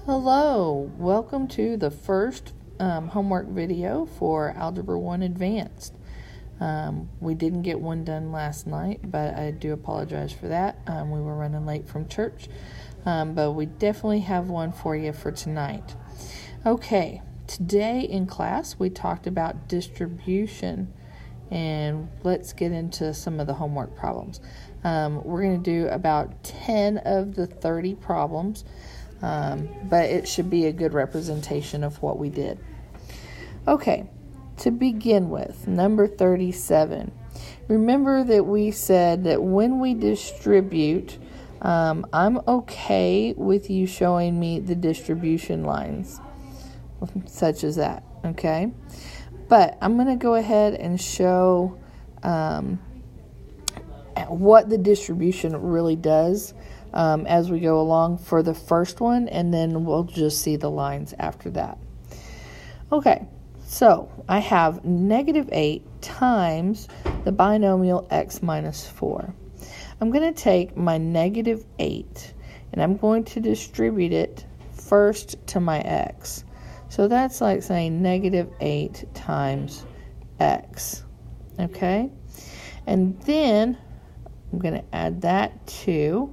Hello, welcome to the first homework video for Algebra 1 Advanced. We didn't get one done last night, but I do apologize for that. We were running late from church, but we definitely have one for you for tonight. Okay, today in class we talked about distribution, and let's get into some of the homework problems. We're going to do about 10 of the 30 problems. But it should be a good representation of what we did. Okay, to begin with, number 37. Remember that we said that when we distribute, I'm okay with you showing me the distribution lines, such as that, okay? But I'm going to go ahead and show what the distribution really does as we go along for the first one, and then we'll just see the lines after that. Okay, so I have -8 times the binomial x minus 4. I'm going to take my -8 and I'm going to distribute it first to my x. So that's like saying -8 times x, okay? And then I'm going to add that to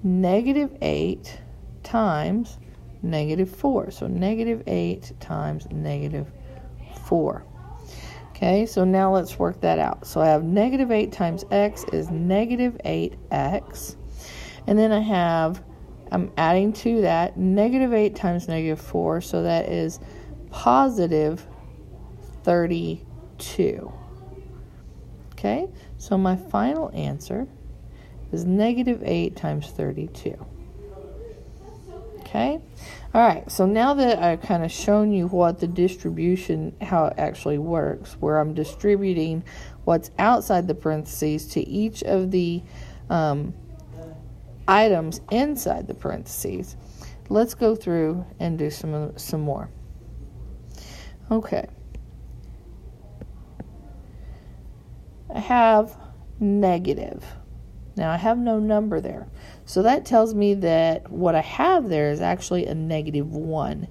-8 times -4. So -8 times -4. Okay, so now let's work that out. So I have -8 times x is -8x. And then I'm adding to that -8 times -4. So that is positive 32. Okay, so my final answer is -8 times 32. Okay? All right, so now that I've kind of shown you what the distribution, how it actually works, where I'm distributing what's outside the parentheses to each of the items inside the parentheses, let's go through and do some more. Okay. I have negative. Now, I have no number there. So that tells me that what I have there is actually a -1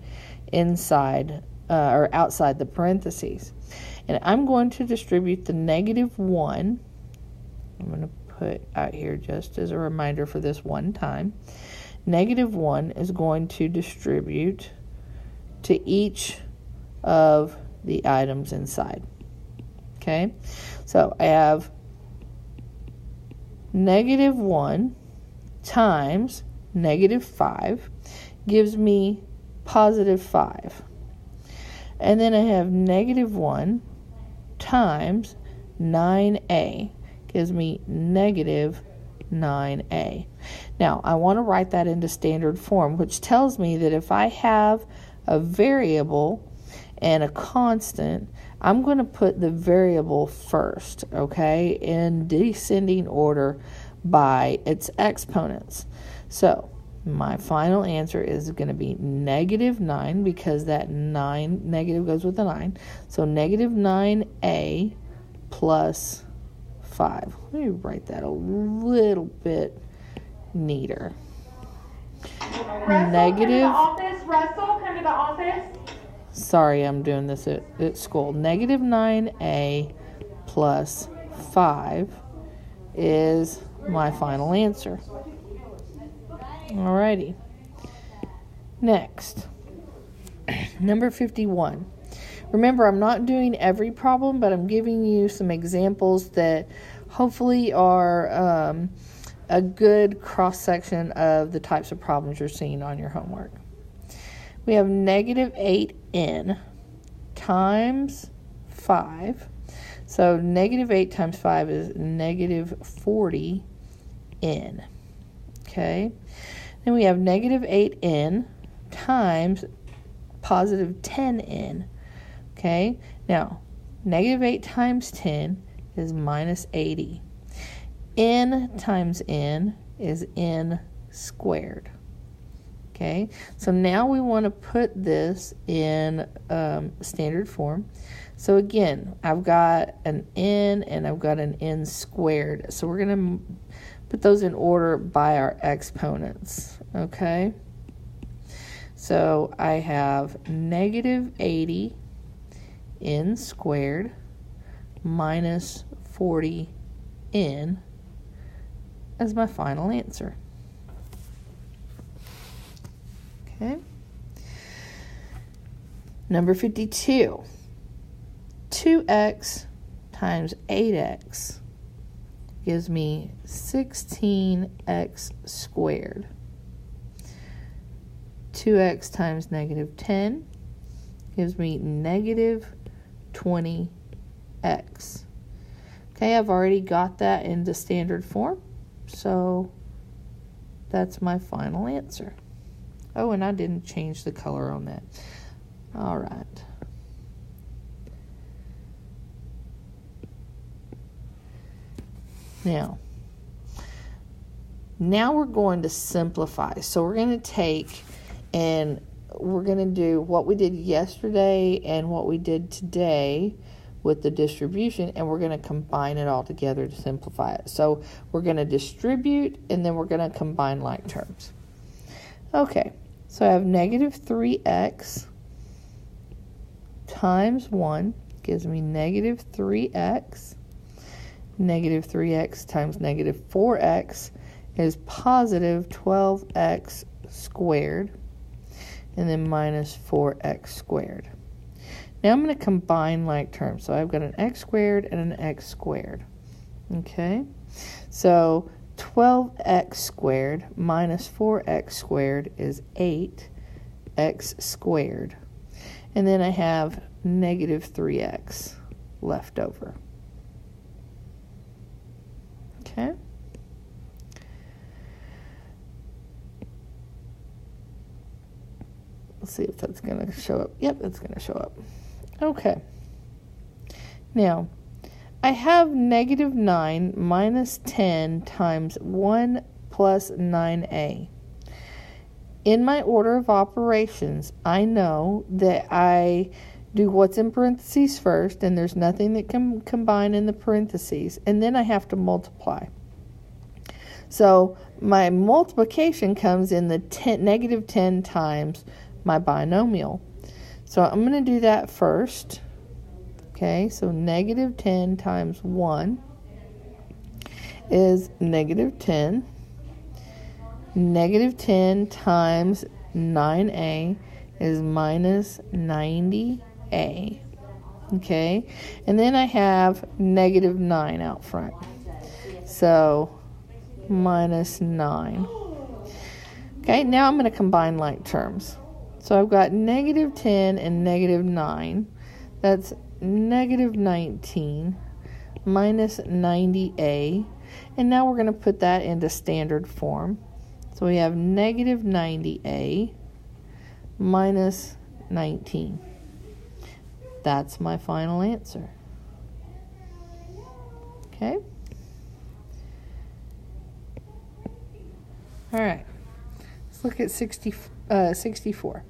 inside or outside the parentheses. And I'm going to distribute the -1. I'm going to put out here just as a reminder for this one time. -1 is going to distribute to each of the items inside. Okay? So I have -1 times -5 gives me positive 5. And then I have -1 times 9a gives me negative 9a. Now, I want to write that into standard form, which tells me that if I have a variable and a constant, I'm going to put the variable first, okay, in descending order by its exponents. So my final answer is going to be -9, because that negative goes with the 9. So -9a plus 5. Let me write that a little bit neater. Russell, come to the office. Sorry, I'm doing this at school. -9a plus 5 is my final answer. Alrighty. Next, number 51. Remember, I'm not doing every problem, but I'm giving you some examples that hopefully are a good cross-section of the types of problems you're seeing on your homework. We have -8n times 5. So -8 times 5 is -40n. Okay. Then we have -8n times positive 10n. Okay. Now, -8 times 10 is -80. N times n is n squared. Okay, so now we want to put this in standard form. So again, I've got an n and I've got an n squared. So we're going to put those in order by our exponents. Okay, So I have negative 80 n squared minus 40 n as my final answer. Okay. Number 52. 2x times 8x gives me 16x squared. 2x times negative 10 gives me negative 20x. Okay, I've already got that into standard form, so that's my final answer. Oh, and I didn't change the color on that. All right. Now we're going to simplify. So we're going to take and we're going to do what we did yesterday and what we did today with the distribution, and we're going to combine it all together to simplify it. So we're going to distribute, and then we're going to combine like terms. Okay, so I have negative 3x times 1 gives me negative 3x. Negative 3x times negative 4x is positive 12x squared, and then minus 4x squared. Now I'm going to combine like terms. So I've got an x squared and an x squared. Okay, so 12x squared minus 4x squared is 8x squared. And then I have negative 3x left over. Okay. Let's see if that's going to show up. Yep, it's going to show up. Okay. Now, I have negative 9 minus 10 times 1 plus 9a. In my order of operations, I know that I do what's in parentheses first, and there's nothing that can combine in the parentheses, and then I have to multiply. So my multiplication comes in the negative 10 times my binomial. So I'm going to do that first. Okay, so negative 10 times 1 is negative 10. Negative 10 times 9a is minus 90a. Okay, and then I have negative 9 out front. So minus 9. Okay, now I'm going to combine like terms. So I've got negative 10 and negative 9. That's negative 19 minus 90a. And now we're going to put that into standard form. So we have negative 90a minus 19. That's my final answer. Okay. All right. Let's look at 64.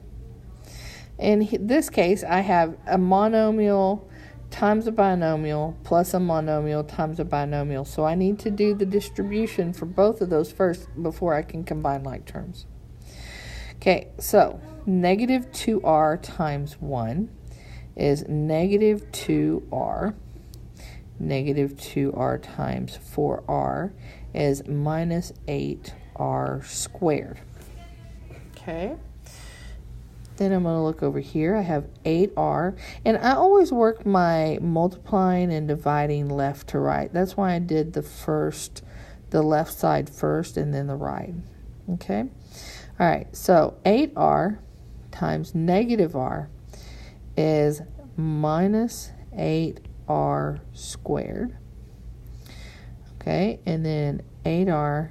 In this case, I have a monomial times a binomial plus a monomial times a binomial. So I need to do the distribution for both of those first before I can combine like terms. Okay, so negative 2r times 1 is negative 2r. Negative 2r times 4r is minus 8r squared. Okay. Then I'm going to look over here. I have 8r. And I always work my multiplying and dividing left to right. That's why I did the left side first and then the right. Okay? All right. So 8r times negative r is minus 8r squared. Okay? And then 8r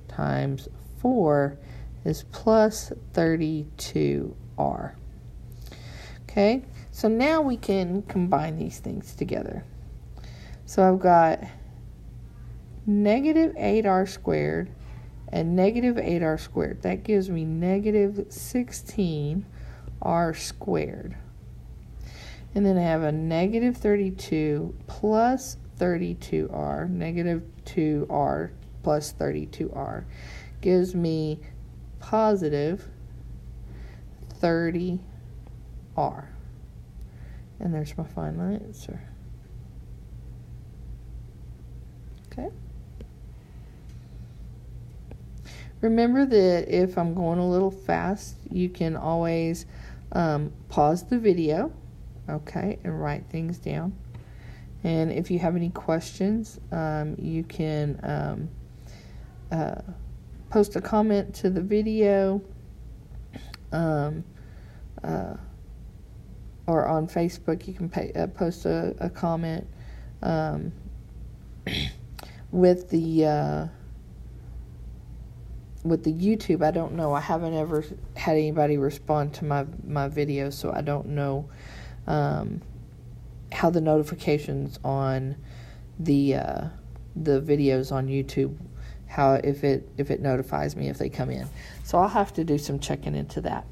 times 4 is plus 32r. Okay, so now we can combine these things together. So I've got negative 8r squared and negative 8r squared. That gives me negative 16r squared. And then I have a negative 32 plus 32r, negative 2r plus 32r, gives me positive 30R. And there's my final answer. Okay. Remember that if I'm going a little fast, you can always pause the video, okay, and write things down. And if you have any questions, you can post a comment to the video, or on Facebook you can post a comment with the YouTube. I don't know. I haven't ever had anybody respond to my video, so I don't know how the notifications on the videos on YouTube, how if it notifies me if they come in. So I'll have to do some checking into that.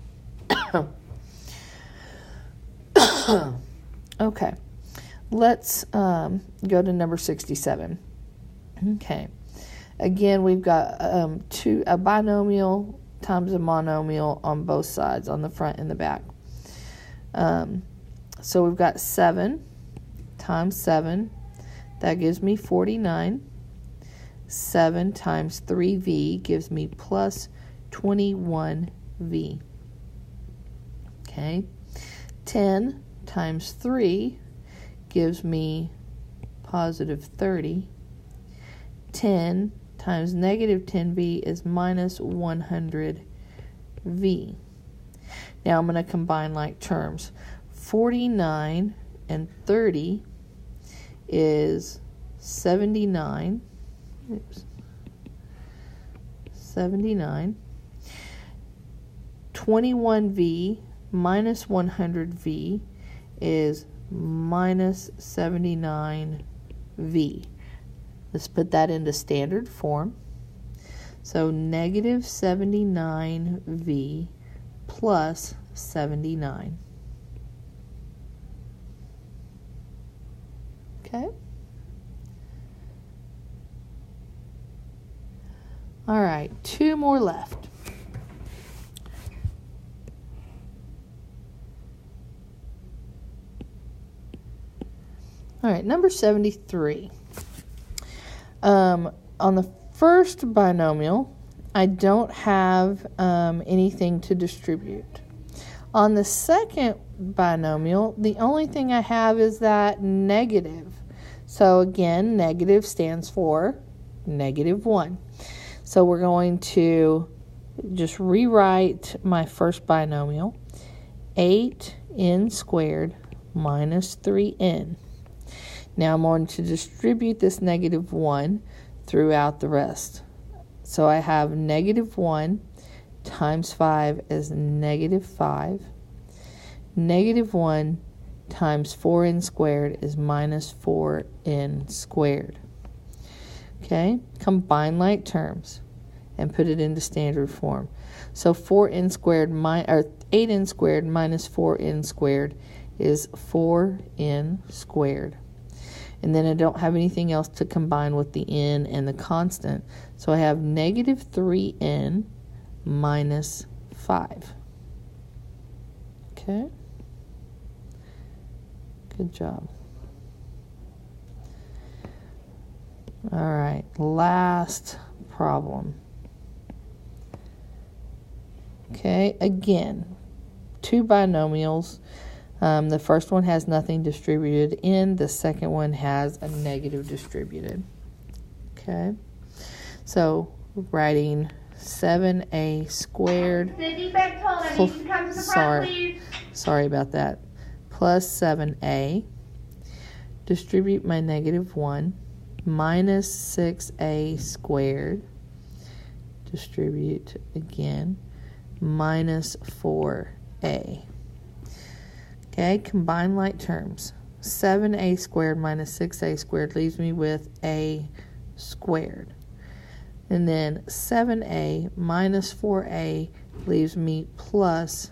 Okay, let's go to number 67. Okay, again we've got a binomial times a monomial on both sides, on the front and the back. So we've got 7 times 7, that gives me 49. 7 times 3v gives me plus 21v. Okay, 10 times 3 gives me positive 30. 10 times negative 10v is minus 100v. Now I'm going to combine like terms. 49 and 30 is 79. Oops. 79. 21v minus 100v is minus 79v. Let's put that into standard form. So negative 79v plus 79. Okay. All right, 2 more left. All right, number 73. On the first binomial, I don't have anything to distribute. On the second binomial, the only thing I have is that negative. So again, negative stands for -1. So we're going to just rewrite my first binomial. 8n squared minus 3n. Now I'm going to distribute this -1 throughout the rest. So I have -1 times 5 is -5. -1 times 4n squared is minus 4n squared. Okay, combine like terms and put it into standard form. So 8n squared minus 4n squared is 4n squared. And then I don't have anything else to combine with the n and the constant. So I have -3n minus 5. Okay. Good job. All right, last problem. Okay, again, 2 binomials. The first one has nothing distributed in. The second one has a negative distributed. Okay, so writing 7a squared. Sydney Bechtold, I need you to come to the front, please. Sorry about that. Plus 7a. Distribute my -1. Minus 6a squared. Distribute again. Minus 4a. Okay, combine like terms. 7a squared minus 6a squared leaves me with a squared. And then 7a minus 4a leaves me plus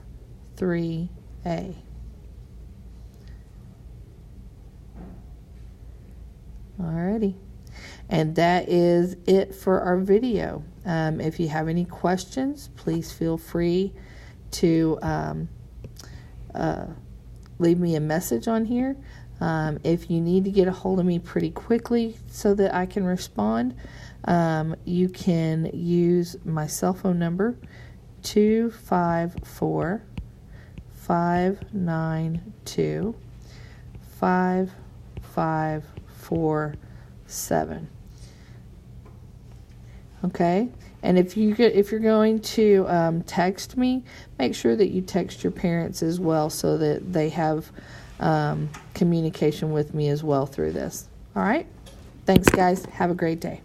3a. Alrighty. And that is it for our video. If you have any questions, please feel free to leave me a message on here. If you need to get a hold of me pretty quickly so that I can respond, you can use my cell phone number, 254-592-5547. Okay, and if you're going to text me, make sure that you text your parents as well so that they have communication with me as well through this. All right, thanks guys. Have a great day.